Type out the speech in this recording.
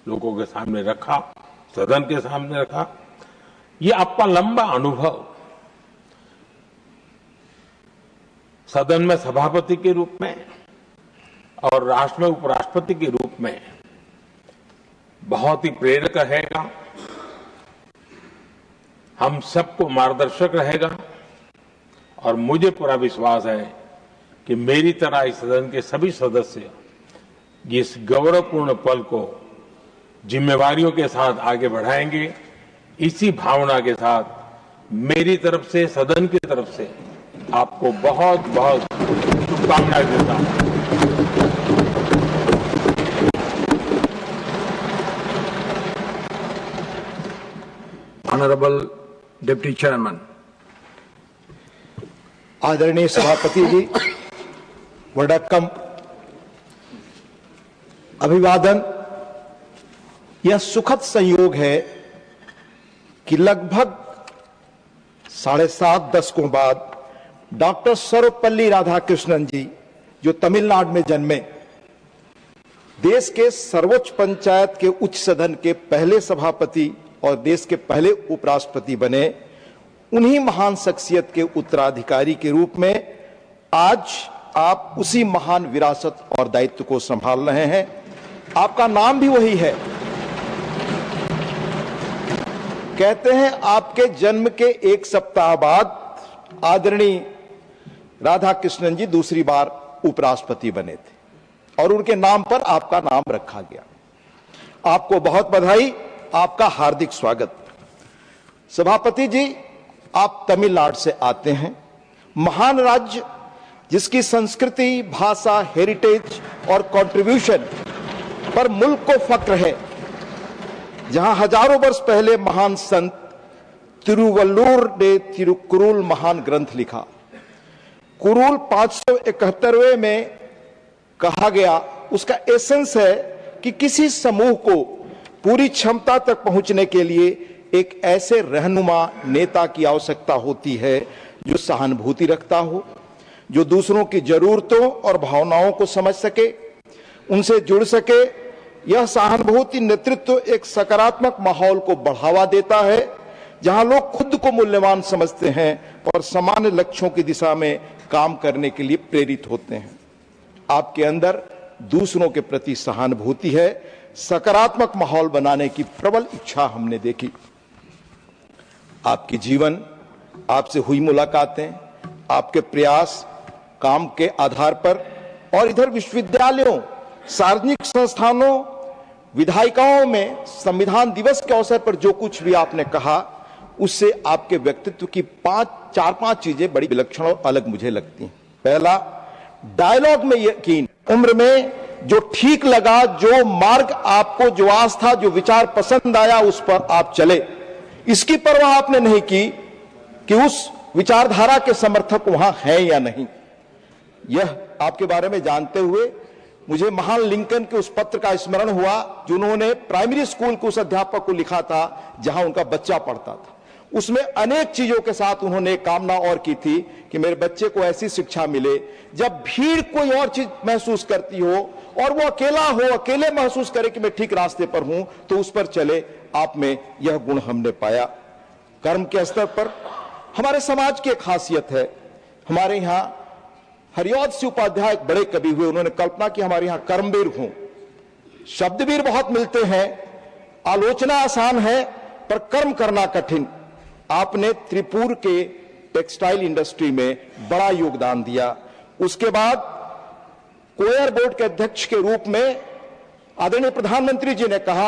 लोगों के सामने रखा, सदन के सामने रखा। ये आपका लंबा अनुभव सदन में सभापति के रूप में और राष्ट्र में उपराष्ट्रपति के रूप में बहुत ही प्रेरक रहेगा, हम सबको मार्गदर्शक रहेगा। और मुझे पूरा विश्वास है कि मेरी तरह इस सदन के सभी सदस्य इस गौरवपूर्ण पल को जिम्मेवारियों के साथ आगे बढ़ाएंगे। इसी भावना के साथ मेरी तरफ से, सदन की तरफ से आपको बहुत बहुत शुभकामनाएं देता हूं। Honourable deputy chairman. आदरणीय सभापति जी, वडक्कम, अभिवादन। यह सुखद संयोग है कि लगभग 7.5 दशकों बाद डॉक्टर सर्वपल्ली राधाकृष्णन जी, जो तमिलनाडु में जन्मे, देश के सर्वोच्च पंचायत के उच्च सदन के पहले सभापति और देश के पहले उपराष्ट्रपति बने, उन्हीं महान शख्सियत के उत्तराधिकारी के रूप में आज आप उसी महान विरासत और दायित्व को संभाल रहे हैं। आपका नाम भी वही है। कहते हैं आपके जन्म के 1 सप्ताह बाद आदरणीय राधाकृष्णन जी दूसरी बार उपराष्ट्रपति बने थे और उनके नाम पर आपका नाम रखा गया। आपको बहुत बधाई, आपका हार्दिक स्वागत। सभापति जी, आप तमिलनाडु से आते हैं, महान राज्य जिसकी संस्कृति, भाषा, हेरिटेज और कंट्रीब्यूशन पर मुल्क को फक्र है, जहां हजारों वर्ष पहले महान संत तिरुवल्लुवर ने तिरुकुरुल महान ग्रंथ लिखा। कुरुल 571वें में कहा गया, उसका एसेंस है कि किसी समूह को पूरी क्षमता तक पहुंचने के लिए एक ऐसे रहनुमा नेता की आवश्यकता होती है जो सहानुभूति रखता हो, जो दूसरों की जरूरतों और भावनाओं को समझ सके, उनसे जुड़ सके। यह सहानुभूति नेतृत्व एक सकारात्मक माहौल को बढ़ावा देता है, जहां लोग खुद को मूल्यवान समझते हैं और सामान्य लक्ष्यों की दिशा में काम करने के लिए प्रेरित होते हैं। आपके अंदर दूसरों के प्रति सहानुभूति है, सकारात्मक माहौल बनाने की प्रबल इच्छा हमने देखी। आपकी जीवन, आपसे हुई मुलाकातें, आपके प्रयास काम के आधार पर और इधर विश्वविद्यालयों, सार्वजनिक संस्थानों, विधायिकाओं में संविधान दिवस के अवसर पर जो कुछ भी आपने कहा, उससे आपके व्यक्तित्व की 4-5 चीजें बड़ी विलक्षण और अलग मुझे लगती हैं। पहला, डायलॉग में यकीन। उम्र में जो ठीक लगा, जो मार्ग आपको, जो आस्था, जो विचार पसंद आया, उस पर आप चले। इसकी परवाह आपने नहीं की कि उस विचारधारा के समर्थक वहां हैं या नहीं। यह आपके बारे में जानते हुए मुझे महान लिंकन के उस पत्र का स्मरण हुआ जिन्होंने प्राइमरी स्कूल के उस अध्यापक को लिखा था जहां उनका बच्चा पढ़ता था। उसमें अनेक चीजों के साथ उन्होंने एक कामना और की थी कि मेरे बच्चे को ऐसी शिक्षा मिले, जब भीड़ कोई और चीज महसूस करती हो और वो अकेला हो, अकेले महसूस करे कि मैं ठीक रास्ते पर हूं, तो उस पर चले। आप में यह गुण हमने पाया। कर्म के स्तर पर हमारे समाज की एक खासियत है। हमारे यहां हरिऔध सिंह उपाध्याय एक बड़े कवि हुए, उन्होंने कल्पना की हमारे यहां कर्मवीर हों। शब्दवीर बहुत मिलते हैं, आलोचना आसान है पर कर्म करना कठिन। आपने त्रिपुर के टेक्सटाइल इंडस्ट्री में बड़ा योगदान दिया। उसके बाद कोयर बोर्ड के अध्यक्ष के रूप में आदरणीय प्रधानमंत्री जी ने कहा